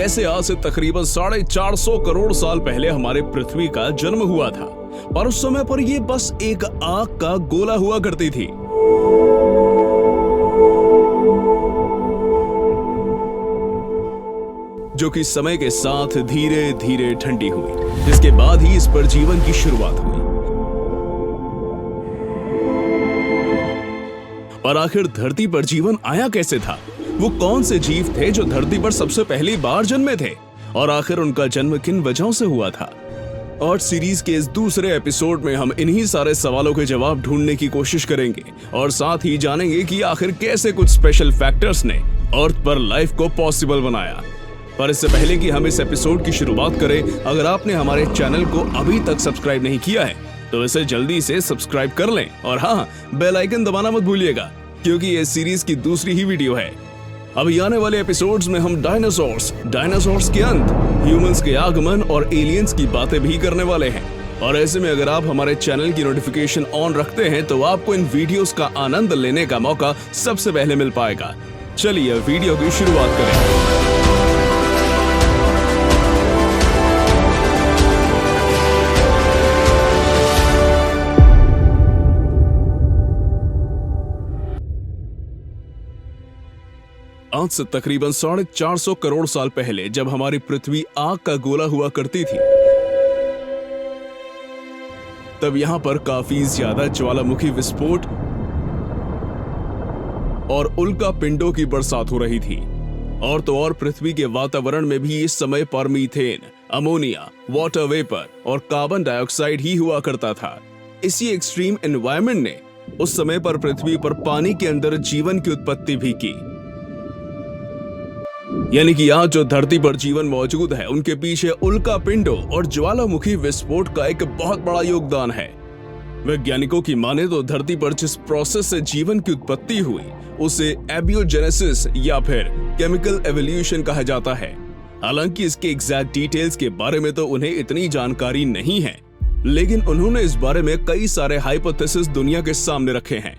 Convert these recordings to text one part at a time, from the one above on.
कैसे आज से तकरीबन 450 करोड़ साल पहले हमारे पृथ्वी का जन्म हुआ था, पर उस समय पर ये बस एक आग का गोला हुआ करती थी। जो कि समय के साथ धीरे धीरे ठंडी हुई, जिसके बाद ही इस पर जीवन की शुरुआत हुई। और आखिर धरती पर जीवन आया कैसे था? वो कौन से जीव थे जो धरती पर सबसे पहली बार जन्मे थे, और आखिर उनका जन्म किन वजहों से हुआ था? और सीरीज के इस दूसरे एपिसोड में हम इन्हीं सारे सवालों के जवाब ढूंढने की कोशिश करेंगे, और साथ ही जानेंगे कि आखिर कैसे कुछ स्पेशल फैक्टर्स ने अर्थ पर लाइफ को पॉसिबल बनाया। पर इससे पहले कि हम इस एपिसोड की शुरुआत करें, अगर आपने हमारे चैनल को अभी तक सब्सक्राइब नहीं किया है तो इसे जल्दी से सब्सक्राइब कर लें, और हाँ, बेल आइकन दबाना मत भूलिएगा, क्योंकि ये सीरीज की दूसरी ही वीडियो है। अभी आने वाले एपिसोड्स में हम डायनासोर्स के अंत, ह्यूमंस के आगमन और एलियंस की बातें भी करने वाले हैं। और ऐसे में अगर आप हमारे चैनल की नोटिफिकेशन ऑन रखते हैं तो आपको इन वीडियोस का आनंद लेने का मौका सबसे पहले मिल पाएगा। चलिए वीडियो की शुरुआत करें। आज से तकरीबन 450 करोड़ साल पहले जब हमारी पृथ्वी आग का गोला हुआ करती थी, तब यहां पर काफी ज्यादा ज्वालामुखी विस्फोट और उल्का पिंडों की बरसात हो रही थी। और तो और पृथ्वी के वातावरण में भी इस समय पर मीथेन, अमोनिया, वाटर वेपर और कार्बन डाइऑक्साइड ही हुआ करता था। इसी एक्सट्रीम एनवायरनमेंट ने उस समय पर पृथ्वी पर पानी के अंदर जीवन की उत्पत्ति भी की। यानी कि आज जो धरती पर जीवन मौजूद है, उनके पीछे उल्का पिंडों और ज्वालामुखी विस्फोट का एक बहुत बड़ा योगदान है। वैज्ञानिकों की माने तो धरती पर जिस प्रोसेस से जीवन की उत्पत्ति हुई उसे एबियोजेनेसिस या फिर केमिकल एवोल्यूशन कहा जाता है। हालांकि इसके एग्जैक्ट डिटेल्स के बारे में तो उन्हें इतनी जानकारी नहीं है, लेकिन उन्होंने इस बारे में कई सारे हाइपोथेसिस दुनिया के सामने रखे हैं,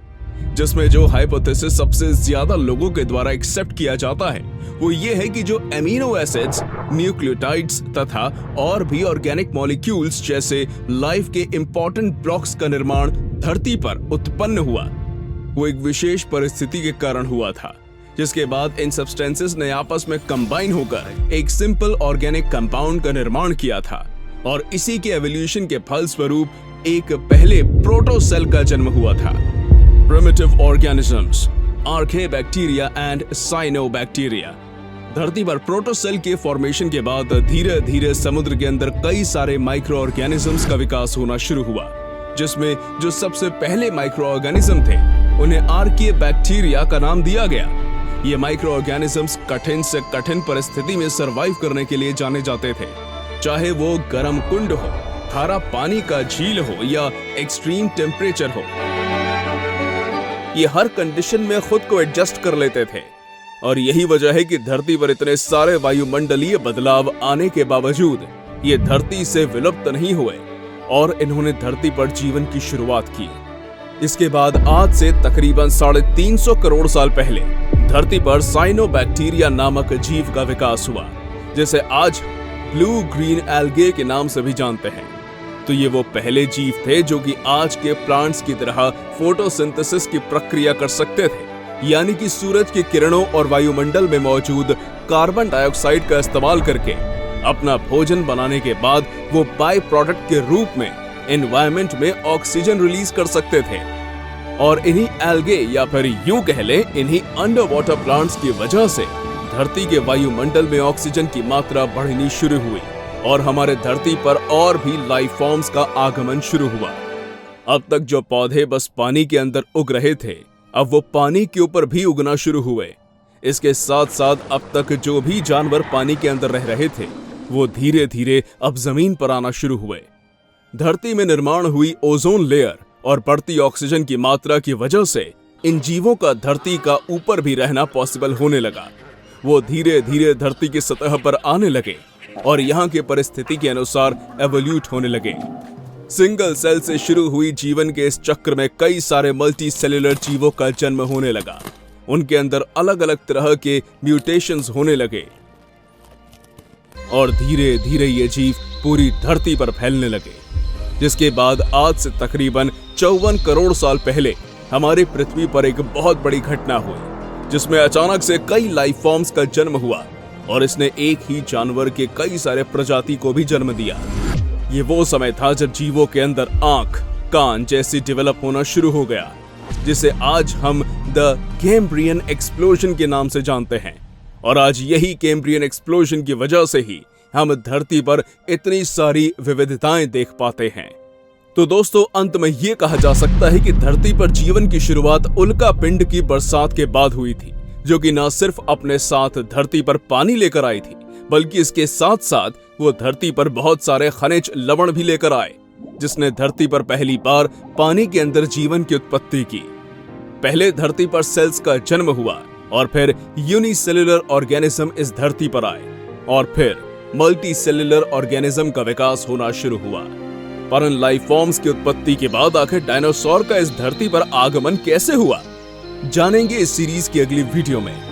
जिसमें जो हाइपोथेसिस सबसे ज्यादा लोगों के द्वारा एक्सेप्ट किया जाता है वो ये है कि जो एमिनो एसिड्स, न्यूक्लियोटाइड्स तथा और भी ऑर्गेनिक मॉलिक्यूल्स जैसे लाइफ के इंपॉर्टेंट ब्लॉक्स का निर्माण धरती पर उत्पन्न हुआ, वो एक विशेष परिस्थिति के कारण हुआ था, जिसके बाद इन सब्सटेंसेस ने आपस में कंबाइन होकर एक सिंपल ऑर्गेनिक कंपाउंड का निर्माण किया था। और इसी के एवोल्यूशन के फलस्वरूप एक पहले प्रोटोसेल का जन्म हुआ था। Primitive organisms, Archaebacteria and Cyanobacteria। धरती पर प्रोटोसेल के फॉर्मेशन के बाद धीरे धीरे समुद्र के अंदर कई सारे माइक्रो ऑर्गेनिजम्स का विकास होना शुरू हुआ, जिसमें जो सबसे पहले माइक्रो ऑर्गेनिज्म थे उन्हें आर्कियोबैक्टीरिया का नाम दिया गया। ये माइक्रो ऑर्गेनिजम्स कठिन से कठिन परिस्थिति में सरवाइव करने के लिए जाने जाते थे, चाहे वो गर्म कुंड हो, खारा पानी का झील हो या एक्सट्रीम टेम्परेचर हो। ये हर कंडीशन में खुद को एडजस्ट कर लेते थे, और यही वजह है कि धरती पर इतने सारे वायुमंडलीय बदलाव आने के बावजूद ये धरती से विलुप्त नहीं हुए और इन्होंने धरती पर जीवन की शुरुआत की। इसके बाद आज से तकरीबन 350 करोड़ साल पहले धरती पर साइनोबैक्टीरिया नामक जीव का विकास हुआ, जिसे आज ब्लू ग्रीन एल्गे के नाम से भी जानते हैं। तो ये वो पहले जीव थे जो कि आज के प्लांट्स की तरह फोटोसिंथेसिस की प्रक्रिया कर सकते थे, यानी कि सूरज की किरणों और वायुमंडल में मौजूद कार्बन डाइऑक्साइड का इस्तेमाल करके अपना भोजन बनाने के बाद वो बाय प्रोडक्ट के रूप में एनवायरनमेंट में ऑक्सीजन रिलीज कर सकते थे। और इन्हीं एल्गे या फिर यूं कह लें इन्हीं अंडर वाटर प्लांट्स की वजह से धरती के वायुमंडल में ऑक्सीजन की मात्रा बढ़नी शुरू हुई और हमारे धरती पर और भी लाइफ फॉर्म्स का आगमन शुरू हुआ। अब तक जो पौधे बस पानी के अंदर उग रहे थे, अब वो पानी के ऊपर भी उगना शुरू हुए। इसके साथ साथ अब तक जो भी जानवर पानी के अंदर रह रहे थे वो धीरे धीरे अब जमीन पर आना शुरू हुए। धरती में निर्माण हुई ओजोन लेयर और बढ़ती ऑक्सीजन की मात्रा की वजह से इन जीवों का धरती का ऊपर भी रहना पॉसिबल होने लगा। वो धीरे धीरे धरती की सतह पर आने लगे और यहाँ के परिस्थिति के अनुसार एवोल्यूट होने लगे। सिंगल सेल से शुरू हुई जीवन के इस चक्र में कई सारे मल्टी सेल्यूलर जीवों का जन्म होने लगा। उनके अंदर अलग अलग तरह के म्यूटेशंस होने लगे। और धीरे धीरे ये जीव पूरी धरती पर फैलने लगे, जिसके बाद आज से तकरीबन 54 करोड़ साल पहले हमारी पृथ्वी पर एक बहुत बड़ी घटना हुई, जिसमें अचानक से कई लाइफ फॉर्म्स का जन्म हुआ और इसने एक ही जानवर के कई सारे प्रजाति को भी जन्म दिया। ये वो समय था जब जीवों के अंदर आंख, कान जैसी डेवलप होना शुरू हो गया, जिसे आज हम द कैम्ब्रियन एक्सप्लोजन के नाम से जानते हैं। और आज यही कैम्ब्रियन एक्सप्लोजन की वजह से ही हम धरती पर इतनी सारी विविधताएं देख पाते हैं। तो दोस्तों, अंत में ये कहा जा सकता है कि धरती पर जीवन की शुरुआत उल्का पिंड की बरसात के बाद हुई थी, जो कि न सिर्फ अपने साथ धरती पर पानी लेकर आई थी, बल्कि इसके साथ साथ वो धरती पर बहुत सारे खनिज लवण भी लेकर आए, जिसने धरती पर पहली बार पानी के अंदर जीवन की उत्पत्ति की। पहले धरती पर सेल्स का जन्म हुआ और फिर यूनिसेल्युलर ऑर्गेनिज्म इस धरती पर आए और फिर मल्टी सेल्युलर ऑर्गेनिज्म का विकास होना शुरू हुआ। पर इन लाइफ फॉर्म्स की उत्पत्ति के बाद आखिर डायनासोर का इस धरती पर आगमन कैसे हुआ, जानेंगे इस सीरीज की अगली वीडियो में।